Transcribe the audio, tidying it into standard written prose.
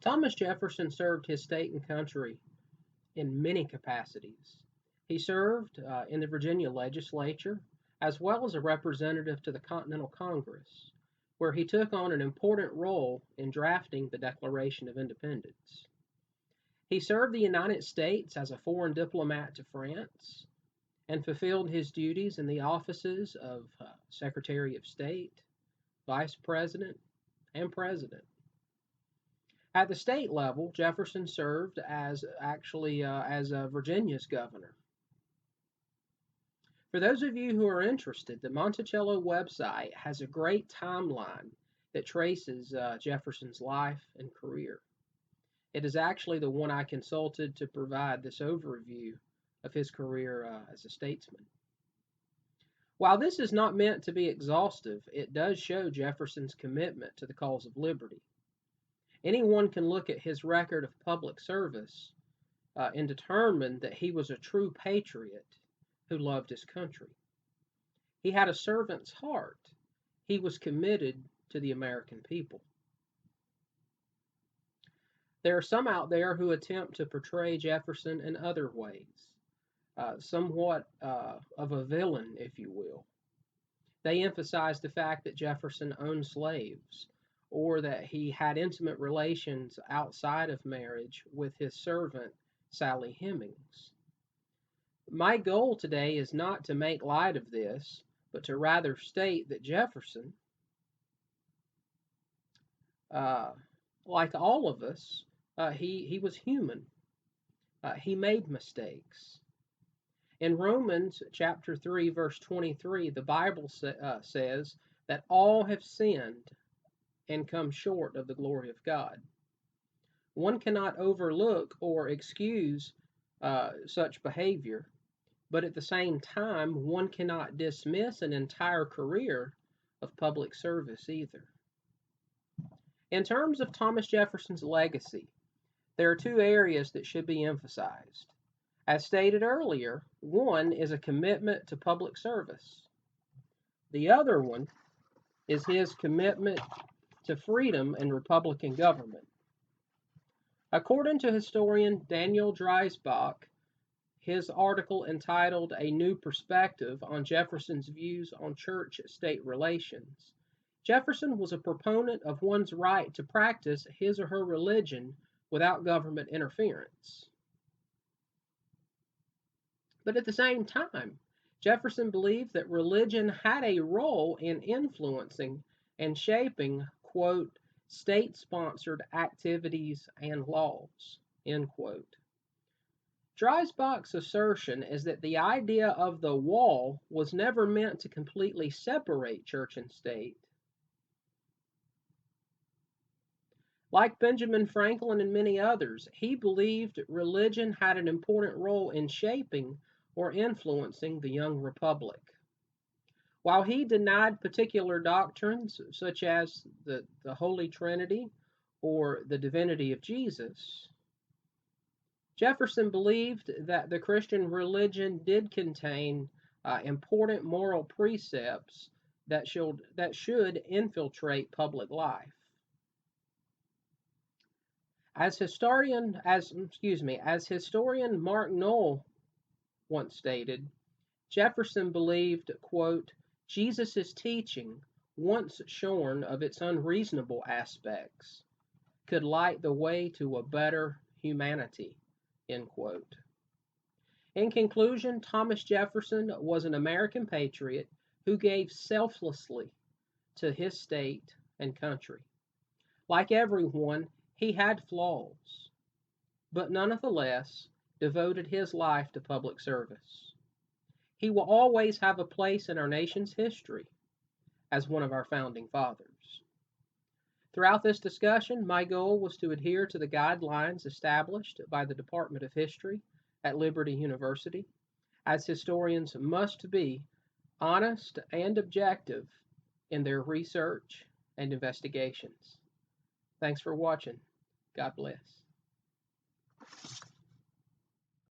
Thomas Jefferson served his state and country in many capacities. He served in the Virginia legislature as well as a representative to the Continental Congress, where he took on an important role in drafting the Declaration of Independence. He served the United States as a foreign diplomat to France and fulfilled his duties in the offices of Secretary of State, Vice President, and President. At the state level, Jefferson served as Virginia's governor. For those of you who are interested, the Monticello website has a great timeline that traces Jefferson's life and career. It is actually the one I consulted to provide this overview of his career as a statesman. While this is not meant to be exhaustive, it does show Jefferson's commitment to the cause of liberty. Anyone can look at his record of public service and determine that he was a true patriot who loved his country. He had a servant's heart. He was committed to the American people. There are some out there who attempt to portray Jefferson in other ways, somewhat of a villain, if you will. They emphasize the fact that Jefferson owned slaves or that he had intimate relations outside of marriage with his servant, Sally Hemings. My goal today is not to make light of this, but to rather state that Jefferson, like all of us, he was human. He made mistakes. In Romans chapter 3, verse 23, the Bible says that all have sinned and come short of the glory of God. One cannot overlook or excuse such behavior, but at the same time, one cannot dismiss an entire career of public service either. In terms of Thomas Jefferson's legacy, there are two areas that should be emphasized. As stated earlier, one is a commitment to public service. The other one is his commitment to freedom and Republican government. According to historian Daniel Dreisbach, his article entitled A New Perspective on Jefferson's Views on Church-State Relations, Jefferson was a proponent of one's right to practice his or her religion without government interference. But at the same time, Jefferson believed that religion had a role in influencing and shaping, quote, state-sponsored activities and laws, end quote. Dreisbach's assertion is that the idea of the wall was never meant to completely separate church and state. Like Benjamin Franklin and many others, he believed religion had an important role in shaping or influencing the young republic. While he denied particular doctrines such as the Holy Trinity or the divinity of Jesus, Jefferson believed that the Christian religion did contain important moral precepts that should infiltrate public life. As historian Mark Knoll once stated, Jefferson believed, quote, Jesus' teaching, once shorn of its unreasonable aspects, could light the way to a better humanity, end quote. In conclusion, Thomas Jefferson was an American patriot who gave selflessly to his state and country. Like everyone, he had flaws, but nonetheless devoted his life to public service. He will always have a place in our nation's history as one of our founding fathers. Throughout this discussion, my goal was to adhere to the guidelines established by the Department of History at Liberty University, as historians must be honest and objective in their research and investigations. Thanks for watching. God bless.